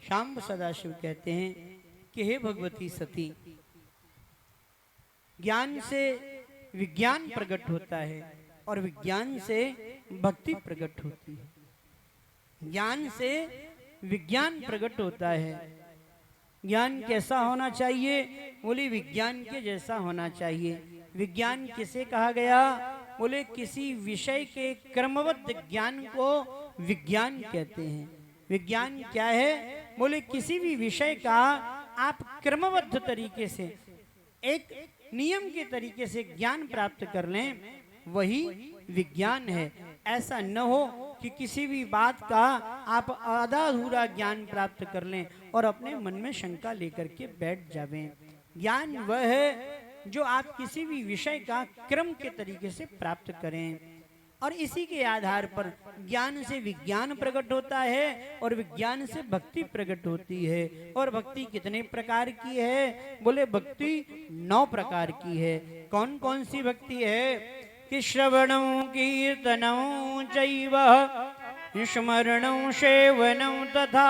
शाम्ब सदाशिव कहते हैं कि हे भगवती सती, ज्ञान से विज्ञान प्रकट होता है और विज्ञान से भक्ति प्रकट होती है। ज्ञान से विज्ञान प्रकट होता है। ज्ञान कैसा होना चाहिए? बोले विज्ञान के जैसा होना चाहिए। विज्ञान किसे कहा गया? बोले किसी विषय के क्रमबद्ध ज्ञान को विज्ञान कहते हैं। विज्ञान क्या है? बोले किसी भी विषय का आप क्रमबद्ध तरीके से एक नियम के तरीके से ज्ञान प्राप्त कर लें, वही विज्ञान है। ऐसा न हो कि किसी भी बात का आप आधा अधूरा ज्ञान प्राप्त कर लें और अपने मन में शंका लेकर के बैठ जावें। ज्ञान वह है जो आप किसी भी विषय का क्रम के तरीके से प्राप्त करें और इसी के आधार पर ज्ञान से विज्ञान प्रकट होता है और विज्ञान से भक्ति प्रकट होती है। और भक्ति कितने प्रकार की है? बोले भक्ति 9 प्रकार की है। कौन कौन सी भक्ति है? कि श्रवणं कीर्तनं चैव स्मरणं सेवनं तथा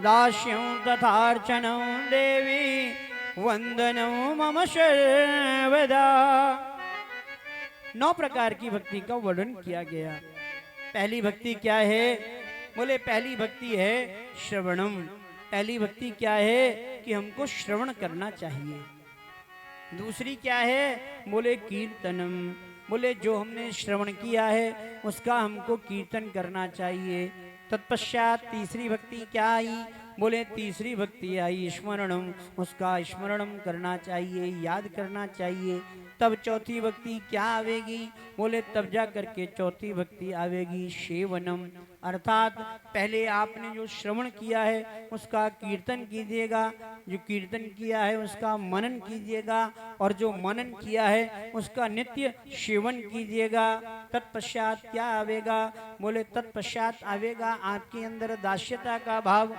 दास्यं तथार्चनं देवी वंदनं मम सर्वदा। 9 प्रकार की भक्ति का वर्णन किया गया। पहली भक्ति क्या है? बोले पहली भक्ति है श्रवणम। पहली भक्ति क्या है? कि हमको श्रवण करना चाहिए। दूसरी क्या है? बोले कीर्तनम। बोले जो हमने श्रवण किया है उसका हमको कीर्तन करना चाहिए। तत्पश्चात तीसरी भक्ति क्या आई? बोले तीसरी भक्ति आई स्मरणम। उसका स्मरणम करना चाहिए, याद करना चाहिए। तब चौथी भक्ति क्या आवेगी? बोले तब जा करके चौथी भक्ति आवेगी सेवनम। अर्थात पहले आपने जो श्रवण किया है उसका कीर्तन कीजिएगा, जो कीर्तन किया है उसका मनन कीजिएगा और जो मनन किया है उसका नित्य सेवन कीजिएगा। तत्पश्चात क्या आवेगा? बोले तत्पश्चात आवेगा आपके अंदर दास्यता का भाव।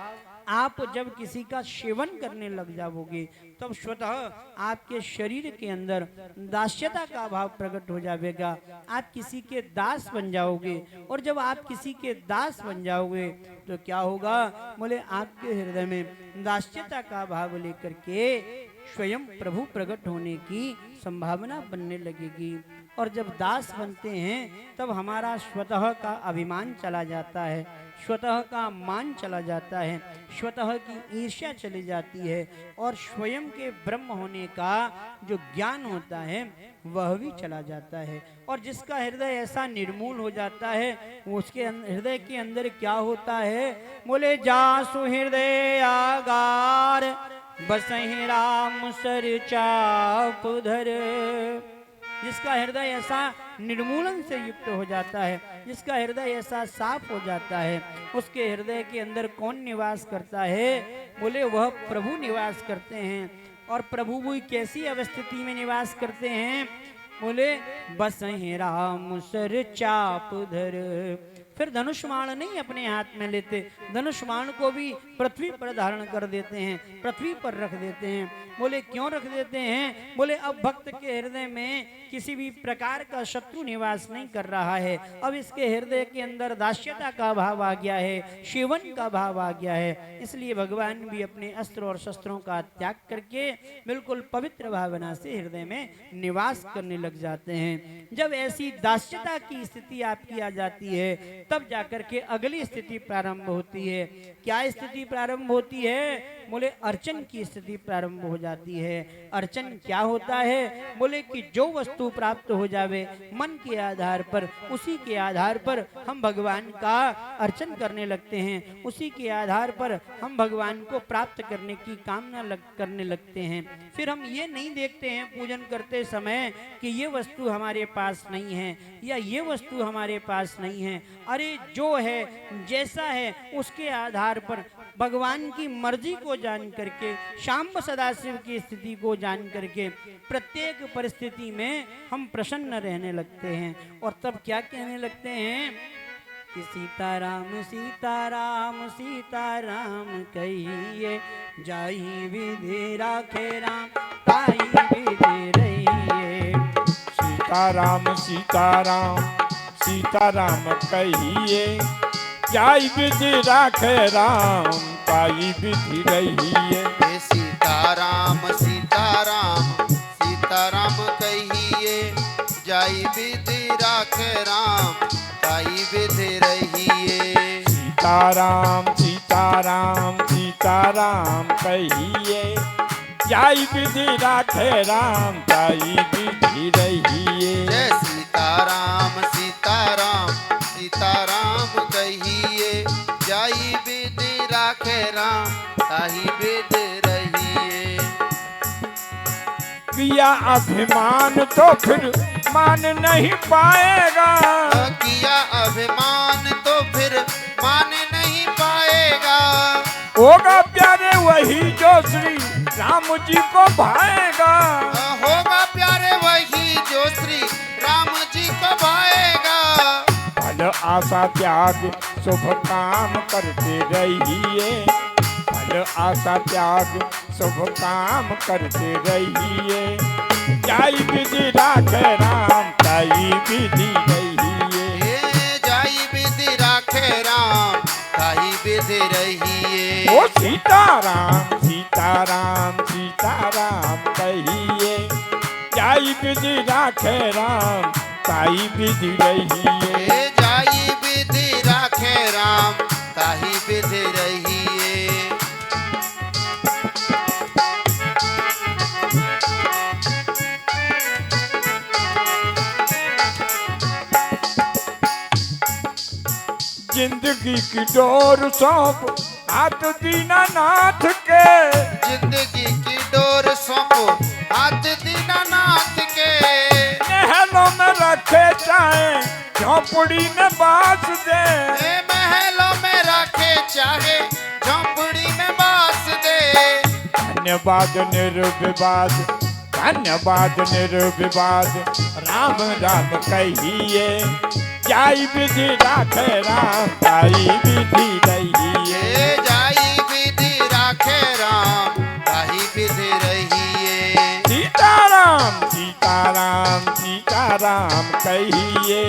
आप जब किसी का सेवन करने लग जाओगे तब स्वतः आपके शरीर के अंदर दास्यता का भाव प्रकट हो जाएगा। आप किसी के दास बन जाओगे और जब आप किसी के दास बन जाओगे तो क्या होगा? बोले आपके हृदय में दास्यता का भाव लेकर के स्वयं प्रभु प्रकट होने की संभावना बनने लगेगी। और जब दास बनते हैं तब हमारा स्वतः का अभिमान चला जाता है, स्वतः का मान चला जाता है, स्वतः की ईर्ष्या चली जाती है और स्वयं के ब्रह्म होने का जो ज्ञान होता है वह भी चला जाता है। और जिसका हृदय ऐसा निर्मूल हो जाता है उसके हृदय के अंदर क्या होता है? बोले जासु हृदय आगार बसहि राम सर चाप धर। जिसका हृदय ऐसा निर्मूलन से युक्त हो जाता है, जिसका हृदय ऐसा साफ हो जाता है, उसके हृदय के अंदर कौन निवास करता है? बोले वह प्रभु निवास करते हैं। और प्रभु भी कैसी अवस्थिति में निवास करते हैं? बोले बसहि राम सर चाप धर। फिर धनुष्मान नहीं अपने हाथ में लेते, धनुष्मान को भी पृथ्वी पर धारण कर देते हैं, पृथ्वी पर रख देते हैं। बोले क्यों रख देते हैं? बोले अब भक्त के हृदय में किसी भी प्रकार का शत्रु निवास नहीं कर रहा है। अब इसके हृदय के अंदर दास्यता का भाव आ गया है, सेवन का भाव आ गया है। इसलिए भगवान भी अपने अस्त्र और शस्त्रों का त्याग करके बिल्कुल पवित्र भावना से हृदय में निवास करने लग जाते हैं। जब ऐसी दास्यता की स्थिति आपकी आ जाती है तब जाकर के अगली स्थिति प्रारंभ होती है। क्या स्थिति प्रारंभ होती है? बोले अर्चन की स्थिति प्रारंभ हो जाती है। अर्चन क्या होता है? बोले कि जो वस्तु प्राप्त हो जावे मन के आधार पर, उसी के आधार पर हम भगवान का अर्चन करने लगते हैं, उसी के आधार पर हम भगवान को प्राप्त करने की कामना करने लगते हैं। फिर हम ये नहीं देखते हैं पूजन करते समय कि ये वस्तु हमारे पास नहीं है या ये वस्तु हमारे पास नहीं है। अरे जो है जैसा है उसके आधार पर भगवान की मर्जी को जान करके, शाम्ब सदाशिव की स्थिति को जान करके प्रत्येक परिस्थिति में हम प्रसन्न रहने लगते हैं। और तब क्या कहने लगते हैं कि सीताराम सीताराम सीताराम कहिए, जाई विधि राखे राम ताई विधि रहिए। सीताराम सीताराम सीताराम कहिए, जाई विधि राखे राम ताई विधि रहिए। हे सीताराम सीताराम सीताराम कहिए, जाई विधि राखे राम ताई विधि रहिए। सीताराम सीताराम सीताराम कहिए, जाई विधि राखे राम ताई विधि रहिए। जय सीताराम सीताराम सीताराम कहिए, जाई विधि राखे राम ताही विधि रहिए। किया अभिमान तो फिर मान नहीं पाएगा, किया अभिमान तो फिर मान नहीं पाएगा। होगा प्यारे वही जो श्री राम जी को भाएगा। होगा प्यारे वही जो श्री राम जी को भाएगा। फल आशा त्याग शुभ काम करते रहिए, फल आशा त्याग शुभ काम करते रहिए। जाई विधि राखे राम ताई विधि रहिए। हे जाई विधि राखे राम ताही विधि रहिए। ओ सीताराम सीताराम सीताराम कहिए, जाई विधि राखे राम ताई विधि रहिए। हे जाई विधि राखे राम ताही विधि रहिए। जिंदगी की डोर सौंप हाथ दीनानाथ के, जिंदगी की डोर सौंपो हाथ दीनानाथ के। महलों में रखे चाहे झोपड़ी में बास दे, हे महलों में रखे चाहे झोंपड़ी में बास दे। धन्यवाद निर्विवाद धन्यवाद निर्विवाद राम राम कहिए, जाई विधि राखे राम ताई विधि रहिए। ये जाई विधि राखे राम ताही विधि रहिए। सीताराम सीताराम सीताराम कहिए,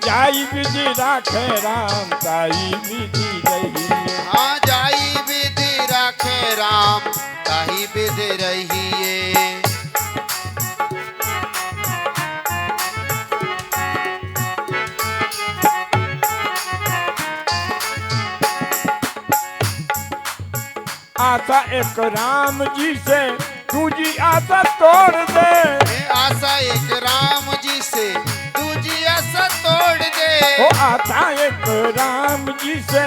जाई विधि राखे राम ताई विधि रहिए। हाँ जाई विधि राखे राम ताही विधि रहिए। आशा एक राम जी से दूजी आशा तोड़ दे, ये आशा एक राम जी से दूजी आशा तोड़ दे। ओ आशा एक राम जी से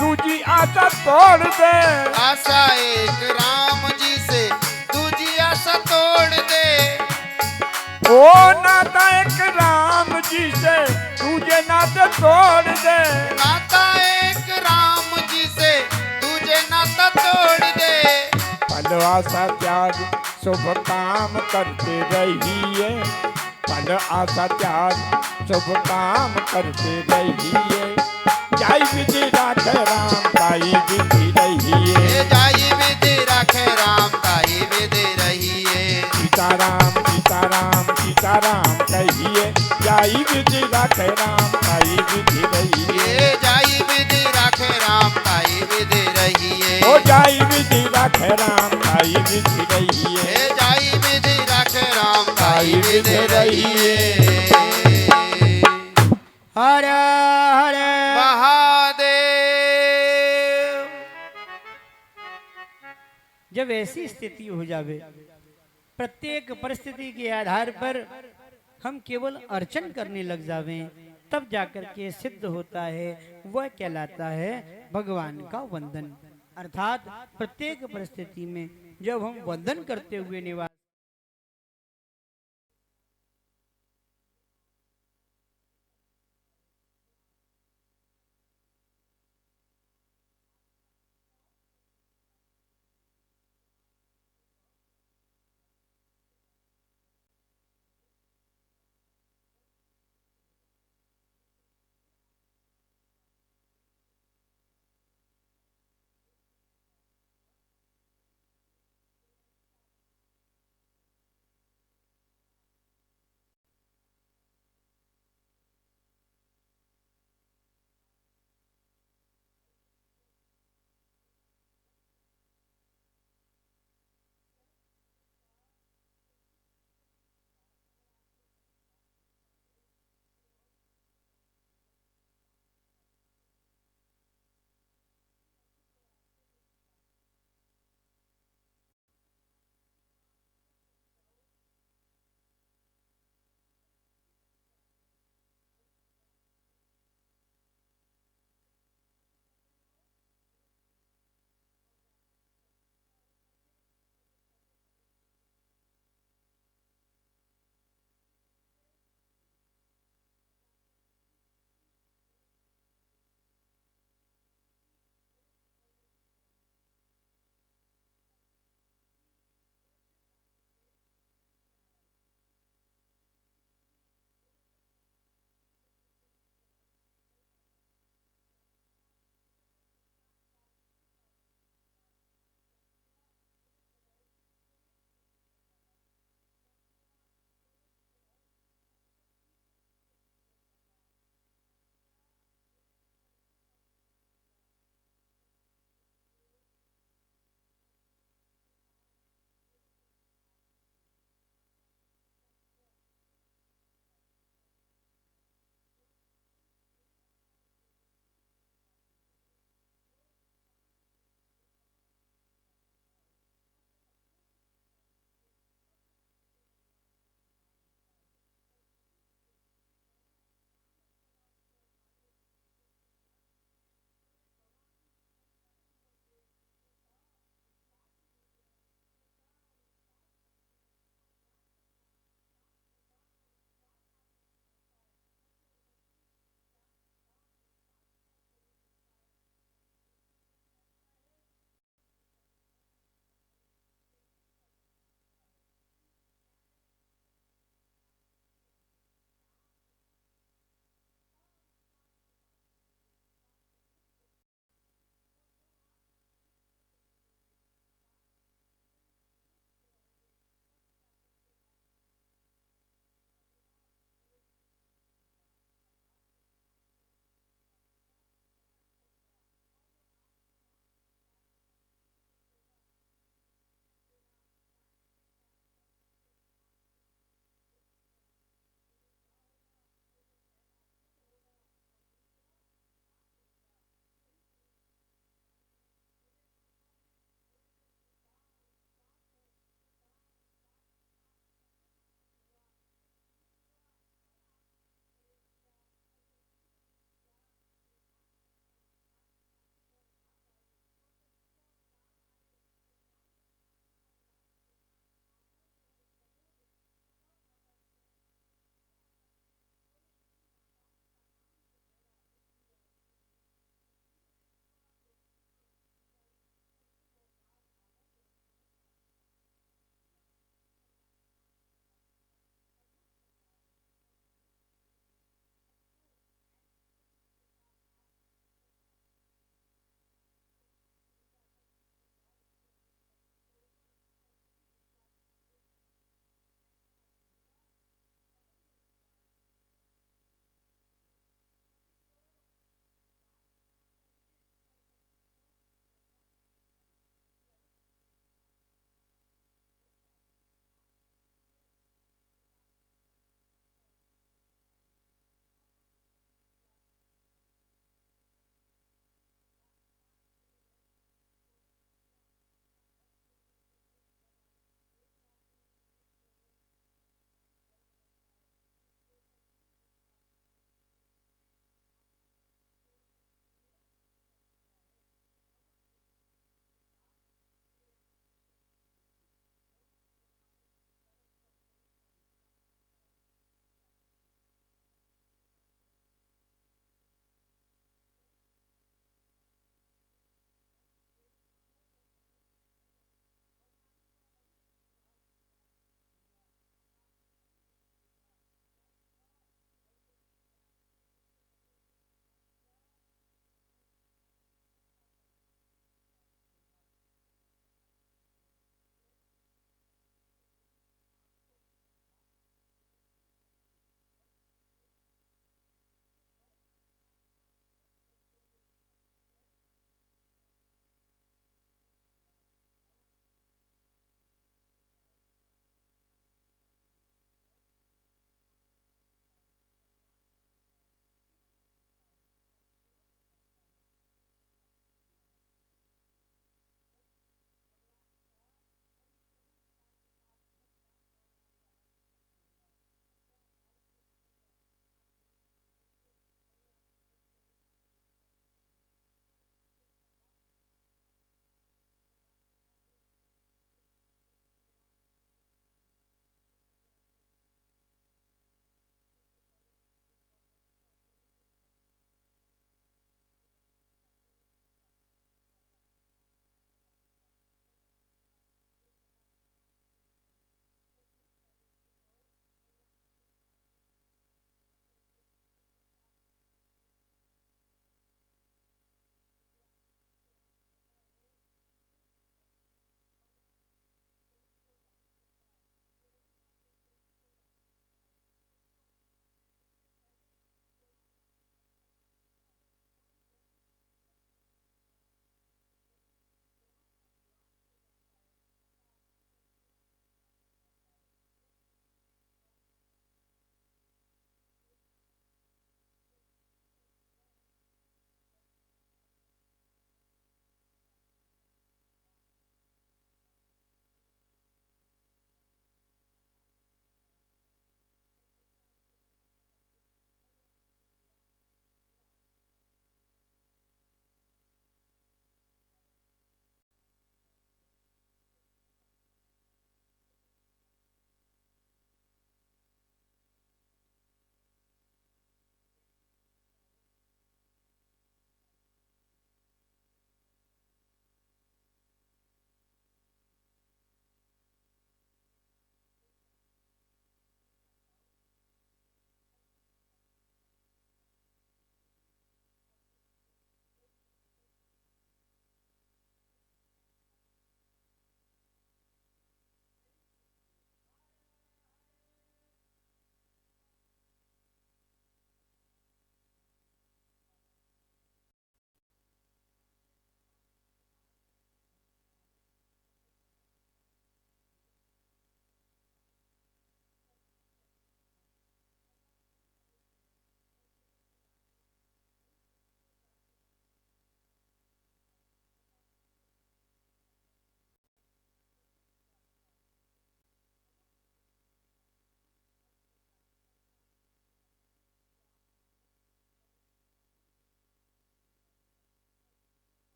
दूजी आशा तोड़ दे। आशा एक राम जी से दूजी आशा तोड़ दे। ओ नाता एक राम जी से दूजे नाते तोड़ दे। नाता एक राम जी से दूजे नाता तोड़ दे। फल आशा त्याग शुभ काम करते रहिए, फल आशा त्याग शुभ काम करते रहिए। जाई विधि राखे राम ताई विधि रहिए। ये जाई विधि राखे राम ताही विधि रहिए। सीताराम सीताराम सीताराम कहिए, जाई विधि राखे राम ताई विधि रहिए। ये जाई विधि राखे राम ताही विधि रहिए। ओ जाई विधि राखे राम ताई विधि रहिए। ये जाई विधि राखे राम ताही विधि रहिए। हर हर महादेव। जब ऐसी स्थिति हो जावे, प्रत्येक परिस्थिति के आधार पर हम केवल अर्चन करने लग जावे, तब जाकर के सिद्ध होता है, वह कहलाता है भगवान का वंदन। अर्थात प्रत्येक परिस्थिति में जब हम वंदन करते हुए निवास